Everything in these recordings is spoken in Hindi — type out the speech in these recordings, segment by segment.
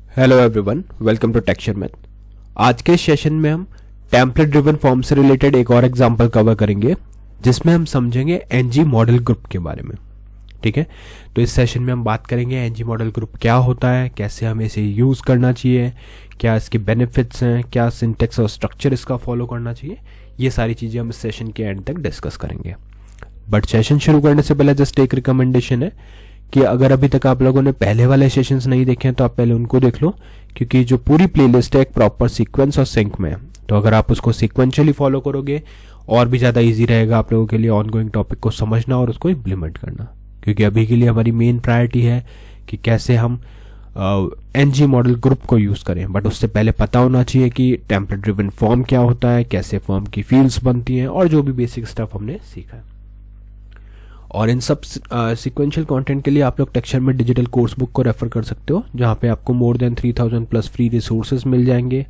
Hello everyone, welcome to Texture Math. आज के सेशन में हम टेम्पलेट ड्रिवन फॉर्म से रिलेटेड एक और एग्जांपल कवर करेंगे जिसमें हम समझेंगे एनजी मॉडल ग्रुप के बारे में। ठीक है, तो इस सेशन में हम बात करेंगे एनजी मॉडल ग्रुप क्या होता है, कैसे हमें इसे यूज़ करना चाहिए, क्या इसके बेनिफिट्स हैं, क्या सिंटेक्स और स्ट्रक्चर इसका फॉलो करना चाहिए। ये सारी चीज़ें हम इस सेशन के एंड तक डिस्कस करेंगे। बट सेशन शुरू करने से पहले जस्ट एक रिकमेंडेशन है कि अगर अभी तक आप लोगों ने पहले वाले सेशंस नहीं देखे हैं तो आप पहले उनको देख लो, क्योंकि जो पूरी प्लेलिस्ट है एक प्रॉपर सीक्वेंस और सिंक में है। तो अगर आप उसको सीक्वेंशियली फॉलो करोगे और भी ज़्यादा इजी रहेगा आप लोगों के लिए ऑनगोइंग टॉपिक को समझना और उसको इम्प्लीमेंट करना। क्योंकि अभी के लिए हमारी मेन प्रायोरिटी है कि कैसे हम एनजी मॉडल ग्रुप को यूज़ करें। बट उससे पहले पता होना चाहिए कि टेम्पलेट ड्रिवन फॉर्म क्या होता है, कैसे फॉर्म की फील्ड्स बनती हैं और जो भी बेसिक स्टफ हमने सीखा है। और इन सब सीक्वेंशियल कंटेंट के लिए आप लोग टेक्सचर में डिजिटल कोर्स बुक को रेफर कर सकते हो, जहाँ पे आपको more than 3000 plus free resources मिल जाएंगे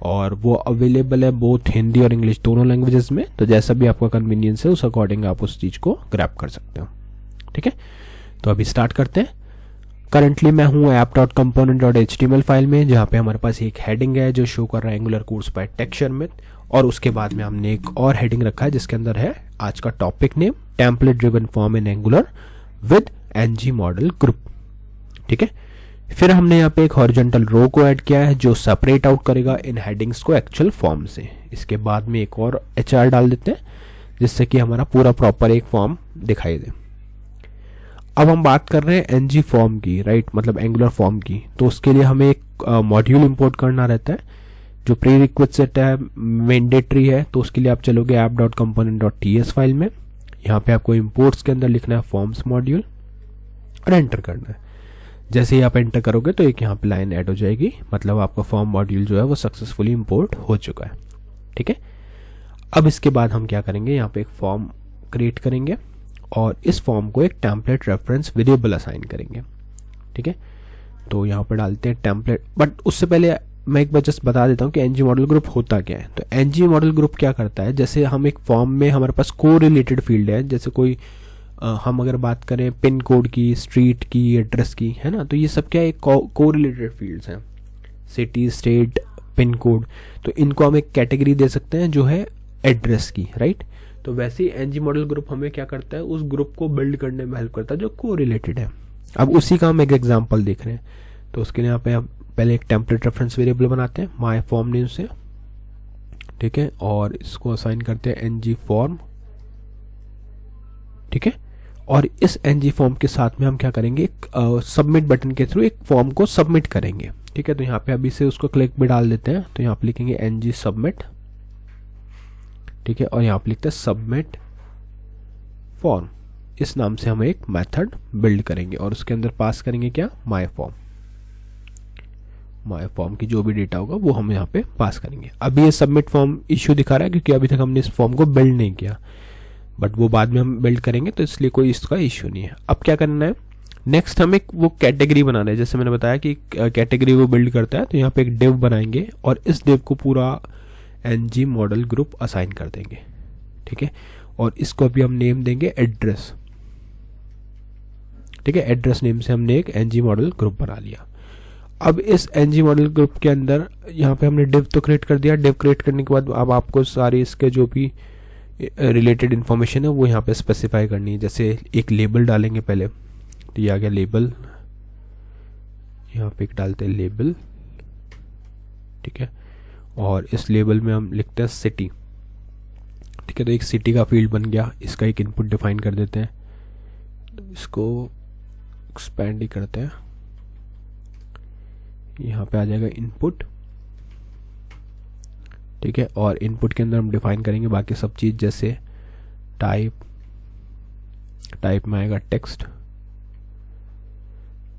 और वो अवेलेबल है बोथ हिंदी और इंग्लिश दोनों लैंग्वेजेस में। तो जैसा भी आपका कन्वीनियंस है उस अकॉर्डिंग आप उस चीज़ को ग्रैब कर सकते हो। ठीक है, तो अभी स्टार्ट करते हैं। करंटली मैं हूँ app.component.html फाइल में, जहाँ पे हमारे पास एक हेडिंग है जो शो कर रहा है Angular course by Texture Math, और उसके बाद में हमने एक और हेडिंग रखा है जिसके अंदर है आज का topic name template driven form in Angular with NG model group. ठीक है, फिर हमने यहाँ पे एक हॉरिजॉन्टल रो को ऐड किया है जो सेपरेट आउट करेगा इन हेडिंग्स को एक्चुअल फॉर्म से। इसके बाद में एक और HR डाल देते हैं जिससे कि हमारा पूरा प्रॉपर एक फॉर्म दिखाई दे। अब हम बात कर रहे हैं एनजी फॉर्म की, राइट, मतलब एंगुलर फॉर्म की। तो उसके लिए हमें एक मॉड्यूल इंपोर्ट करना रहता है जो प्री रिक्विजिट है, मैंडेटरी है। तो उसके लिए आप चलोगे app.component.ts फाइल में, यहाँ पे आपको इंपोर्ट्स के अंदर लिखना है फॉर्म्स मॉड्यूल और एंटर करना है। जैसे ही आप एंटर करोगे तो एक यहाँ पे लाइन ऐड हो जाएगी, मतलब आपका फॉर्म मॉड्यूल जो है वो सक्सेसफुली इंपोर्ट हो चुका है। ठीक है, अब इसके बाद हम क्या करेंगे, यहाँ पे एक फॉर्म क्रिएट करेंगे और इस फॉर्म को एक टेम्पलेट रेफरेंस वेरिएबल असाइन करेंगे। ठीक है, तो यहाँ पर डालते हैं टेम्पलेट। बट उससे पहले मैं एक बार जस्ट बता देता हूँ कि एनजी मॉडल ग्रुप होता क्या है। तो एनजी मॉडल ग्रुप क्या करता है, जैसे हम एक फॉर्म में हमारे पास को रिलेटेड फील्ड है, जैसे कोई हम अगर बात करें पिन कोड की, स्ट्रीट की, एड्रेस की, है ना, तो ये सब क्या है, को रिलेटेड फील्ड्स हैं, सिटी, स्टेट, पिन कोड। तो इनको हम एक कैटेगरी दे सकते हैं जो है एड्रेस की, राइट। तो वैसे ही एनजी मॉडल ग्रुप हमें क्या करता है, उस ग्रुप को बिल्ड करने में हेल्प करता है जो को रिलेटेड है। अब उसी का हम एक एग्जाम्पल देख रहे हैं। तो उसके लिए यहाँ पे हम पहले एक टेम्पलेट रेफरेंस वेरिएबल बनाते हैं माय फॉर्म नेम से। ठीक है, और इसको असाइन करते हैं एनजी फॉर्म। ठीक है, और इस एनजी फॉर्म के साथ में हम क्या करेंगे, सबमिट बटन के थ्रू एक फॉर्म को सबमिट करेंगे। ठीक है, तो यहाँ पे अभी से उसको क्लिक भी डाल देते हैं। तो यहाँ पे लिखेंगे एनजी सबमिट। ठीक है, और यहाँ पे लिखते हैं सबमिट फॉर्म। इस नाम से हम एक मेथड बिल्ड करेंगे और उसके अंदर पास करेंगे क्या, माय फॉर्म। माय फॉर्म की जो भी डेटा होगा वो हम यहाँ पे पास करेंगे। अभी ये सबमिट फॉर्म इश्यू दिखा रहा है क्योंकि अभी तक हमने इस फॉर्म को बिल्ड नहीं किया, बट वो बाद में हम बिल्ड करेंगे, तो इसलिए कोई इसका इश्यू नहीं है। अब क्या करना है, नेक्स्ट हम एक वो कैटेगरी बनाना है। जैसे मैंने बताया कि कैटेगरी वो बिल्ड करता है, तो यहाँ पे एक डिव बनाएंगे और इस डिव को पूरा एनजी मॉडल ग्रुप असाइन कर देंगे। ठीक है, और इसको अभी हम नेम देंगे एड्रेस। ठीक है, एड्रेस नेम से हमने एक एनजी मॉडल ग्रुप बना लिया। अब इस एनजी मॉडल ग्रुप के अंदर यहाँ पे हमने डिव तो क्रिएट कर दिया। डिव क्रिएट करने के बाद अब आपको सारी इसके जो भी रिलेटेड इन्फॉर्मेशन है वो यहाँ पे स्पेसिफाई करनी है। जैसे एक लेबल डालेंगे पहले, तो ये आ गया लेबल, यहाँ पे एक डालते हैं लेबल। ठीक है, और इस लेबल में हम लिखते हैं सिटी। ठीक है, तो एक सिटी का फील्ड बन गया, इसका एक इनपुट डिफाइन कर देते हैं। तो इसको एक्सपेंड ही करते हैं, यहाँ पे आ जाएगा इनपुट। ठीक है, और इनपुट के अंदर हम डिफाइन करेंगे बाकी सब चीज़, जैसे टाइप में आएगा टेक्स्ट,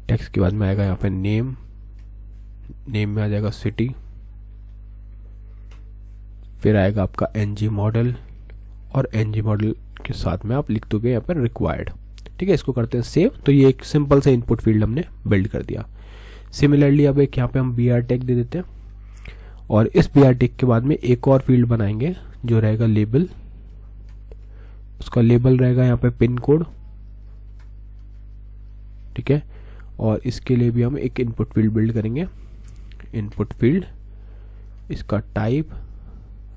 टेक्स्ट के बाद में आएगा यहाँ पे नेम में आ जाएगा सिटी, फिर आएगा आपका एनजी मॉडल, और एनजी मॉडल के साथ में आप लिख दोगे यहाँ पर रिक्वायर्ड। ठीक है, इसको करते हैं सेव। तो ये एक सिंपल सा इनपुट फील्ड हमने बिल्ड कर दिया। सिमिलरली अब एक यहाँ पे हम BR टैग दे देते हैं और इस BR टैग के बाद में एक और फील्ड बनाएंगे जो रहेगा लेबल। उसका लेबल रहेगा यहाँ पे पिन कोड। ठीक है, और इसके लिए भी हम एक इनपुट फील्ड बिल्ड करेंगे इनपुट फील्ड, इसका टाइप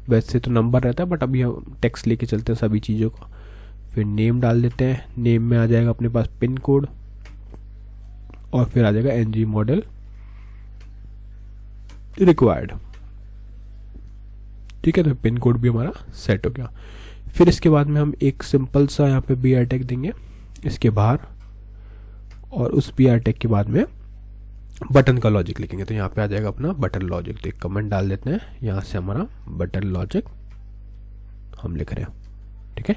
वैसे तो नंबर रहता है बट अभी हम टेक्स्ट लेके चलते हैं सभी चीज़ों को। फिर नेम डाल देते हैं, नेम में आ जाएगा अपने पास पिन कोड और फिर आ जाएगा एनजी मॉडल रिक्वायर्ड। ठीक है, तो पिन कोड भी हमारा सेट हो गया। फिर इसके बाद में हम एक सिंपल सा यहाँ पे बी आर टैग देंगे इसके बाहर, और उस बी आर टैग के बाद में बटन का लॉजिक लिखेंगे। तो यहाँ पे आ जाएगा अपना बटन लॉजिक। तो एक कमेंट डाल देते हैं, यहाँ से हमारा बटन लॉजिक हम लिख रहे हैं। ठीक है,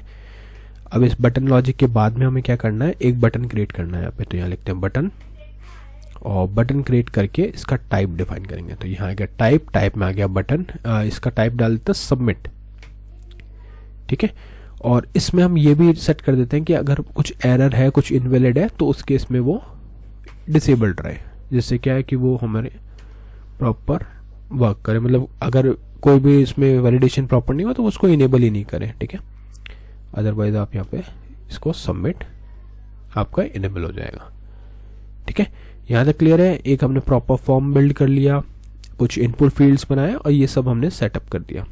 अब इस बटन लॉजिक के बाद में हमें क्या करना है, एक बटन क्रिएट करना है यहाँ पे। तो यहाँ लिखते हैं बटन, और बटन क्रिएट करके इसका टाइप डिफाइन करेंगे। तो यहाँ आ गया टाइप में आ गया बटन, इसका टाइप डाल देते हैं सबमिट। ठीक है, और इसमें हम ये भी सेट कर देते हैं कि अगर कुछ एरर है, कुछ इनवैलिड है, तो उस केस में वो डिसेबल्ड रहे, जिससे क्या है कि वो हमारे प्रॉपर वर्क करे। मतलब अगर कोई भी इसमें वैलिडेशन प्रॉपर नहीं हो तो उसको इनेबल ही नहीं करें। ठीक है, अदरवाइज आप यहाँ पे इसको सबमिट, आपका इनेबल हो जाएगा। ठीक है, यहाँ तक क्लियर है। एक हमने प्रॉपर फॉर्म बिल्ड कर लिया, कुछ इनपुट फील्ड्स बनाए और ये सब हमने सेटअप कर दिया।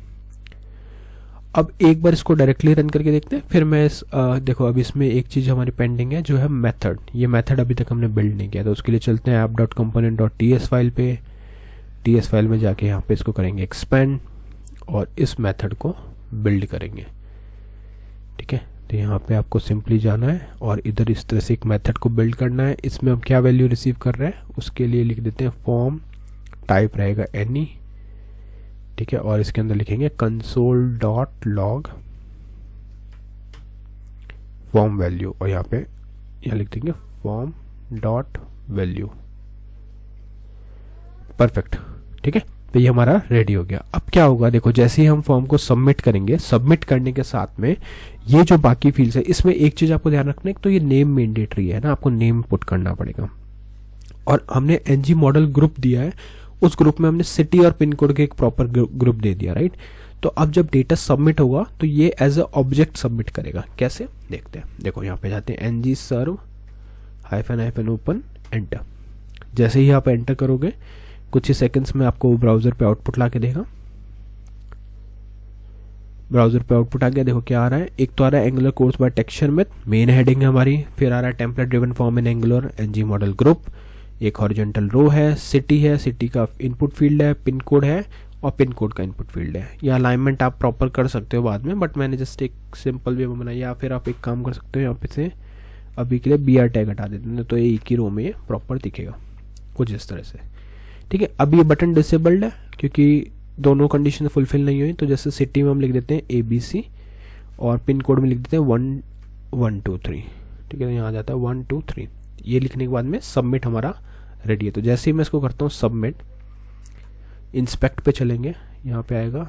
अब एक बार इसको डायरेक्टली रन करके देखते हैं। फिर मैं देखो अब इसमें एक चीज़ हमारी पेंडिंग है जो है मेथड। ये मेथड अभी तक हमने बिल्ड नहीं किया, तो उसके लिए चलते हैं app.component.ts फाइल पे। ts फाइल में जाके यहाँ पे इसको करेंगे एक्सपेंड और इस मेथड को बिल्ड करेंगे। ठीक है, तो यहाँ पे आपको सिंपली जाना है और इधर इस तरह से एक मेथड को बिल्ड करना है। इसमें हम क्या वैल्यू रिसीव कर रहे हैं उसके लिए लिख देते हैं फॉर्म, टाइप रहेगा एनी। ठीक है, और इसके अंदर लिखेंगे console.log फॉर्म वैल्यू, और यहाँ पे लिख देंगे फॉर्म डॉट वैल्यू। परफेक्ट। ठीक है, तो ये हमारा रेडी हो गया। अब क्या होगा, देखो जैसे ही हम फॉर्म को सबमिट करेंगे, सबमिट करने के साथ में ये जो बाकी फील्ड्स है, इसमें एक चीज आपको ध्यान रखना है, तो ये नेम मैंडेटरी है ना, आपको नेम पुट करना पड़ेगा। और हमने एनजी मॉडल ग्रुप दिया है, उस ग्रुप में हमने सिटी और पिन कोड के एक प्रॉपर ग्रुप दे दिया, राइट। तो अब जब डेटा सबमिट होगा तो ये एज ए ऑब्जेक्ट सबमिट करेगा। कैसे देखते हैं, देखो यहाँ पे जाते हैं एनजी सर्व --- ओपन एंटर। जैसे ही आप एंटर करोगे कुछ ही सेकंड्स में आपको ब्राउजर पे आउटपुट ला के देगा। ब्राउजर पे आउटपुट आ गया, देखो क्या आ रहा है। एक तो आ रहा है Angular course by Texture Math, main heading है हमारी। फिर आ रहा है template driven form in Angular NG model group, एक हॉरिजॉन्टल रो है, सिटी है, सिटी का इनपुट फील्ड है, पिन कोड है और पिन कोड का इनपुट फील्ड है। या अलाइनमेंट आप प्रॉपर कर सकते हो बाद में, बट मैंने जस्ट एक सिंपल वे में बनाया। या फिर आप एक काम कर सकते हो, यहाँ पे से अभी के लिए बी आर टैग हटा देते हैं तो ये एक ही रो में प्रॉपर दिखेगा कुछ इस तरह से। ठीक है, अब ये बटन डिसेबल्ड है क्योंकि दोनों कंडीशन फुलफिल नहीं हुई। तो जैसे सिटी में हम लिख देते हैं ABC और पिन कोड में लिख देते हैं 1123। ठीक है, तो यहाँ आ जाता है 123। ये लिखने के बाद में सबमिट हमारा रेडी है। तो जैसे ही मैं इसको करता हूँ सबमिट, इंस्पेक्ट पे चलेंगे, यहाँ पे आएगा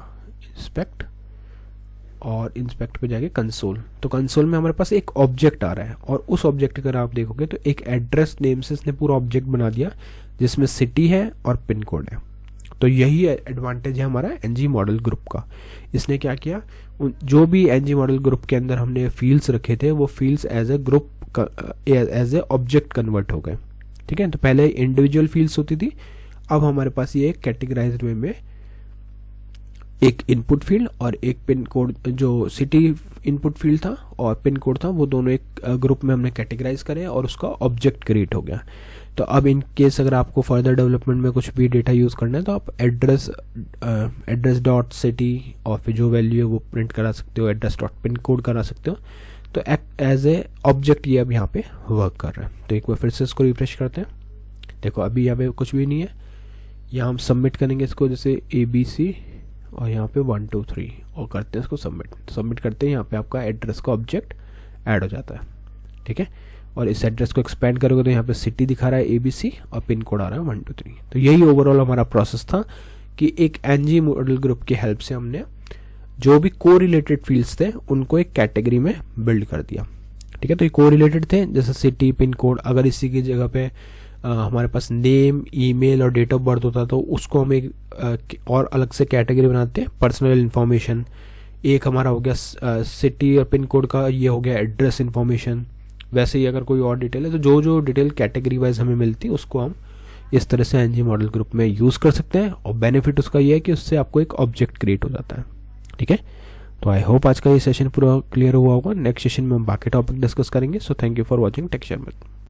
इंस्पेक्ट और इंस्पेक्ट पे जाएंगे कंसोल। तो कंसोल में हमारे पास एक ऑब्जेक्ट आ रहा है और उस ऑब्जेक्ट अगर आप देखोगे तो एक एड्रेस नेम से इसने पूरा ऑब्जेक्ट बना दिया जिसमें सिटी है और पिन कोड है। तो यही एडवांटेज है हमारा एनजी मॉडल ग्रुप का। इसने क्या किया, जो भी एनजी मॉडल ग्रुप के अंदर हमने फील्ड्स रखे थे वो fields as a group as a object convert हो गए। ठीक है, तो पहले इंडिविजुअल फील्ड्स होती थी, अब हमारे पास ये कैटेगराइज्ड वे में एक इनपुट फील्ड और एक पिन कोड, जो सिटी इनपुट फील्ड था और पिन कोड था, वो दोनों एक ग्रुप में हमने कैटेगराइज करे और उसका ऑब्जेक्ट क्रिएट हो गया। तो अब इन केस अगर आपको फर्दर डेवलपमेंट में कुछ भी डेटा यूज़ करना है तो आप एड्रेस डॉट सिटी और फिर जो वैल्यू है वो प्रिंट करा सकते हो, एड्रेस डॉट पिन कोड करा सकते हो। तो एज ए ऑब्जेक्ट ये अब यहाँ पे वर्क कर रहा है। तो एक बार फिर से इसको रिफ्रेश करते हैं, देखो अभी यहाँ पे कुछ भी नहीं है। यहाँ हम सबमिट करेंगे इसको, जैसे ABC और यहाँ पे 123 और करते हैं इसको सबमिट। तो सबमिट करते हैं, यहाँ पे आपका एड्रेस का ऑब्जेक्ट ऐड हो जाता है। ठीक है, और इस एड्रेस को एक्सपेंड करोगे तो यहाँ पे सिटी दिखा रहा है ABC और पिन कोड आ रहा है 123। तो यही ओवरऑल हमारा प्रोसेस था कि एक एनजी मॉडल ग्रुप की हेल्प से हमने जो भी को रिलेटेड फील्ड्स थे उनको एक कैटेगरी में बिल्ड कर दिया। ठीक है, तो ये को रिलेटेड थे, जैसे सिटी, पिन कोड। अगर इसी की जगह पे हमारे पास नेम, ईमेल और डेट ऑफ बर्थ होता तो उसको हम एक और अलग से कैटेगरी बनाते हैं, पर्सनल इन्फॉर्मेशन। एक हमारा हो गया सिटी और पिन कोड का, ये हो गया एड्रेस इन्फॉर्मेशन। वैसे ही अगर कोई और डिटेल है तो जो जो डिटेल कैटेगरी वाइज हमें मिलती है उसको हम इस तरह से एनजी मॉडल ग्रुप में यूज़ कर सकते हैं, और बेनिफिट उसका ये है कि उससे आपको एक ऑब्जेक्ट क्रिएट हो जाता है। ठीक है, तो आई होप आज का ये सेशन पूरा क्लियर हुआ होगा। नेक्स्ट सेशन में हम बाकी टॉपिक डिस्कस करेंगे। So thank you for watching texture math.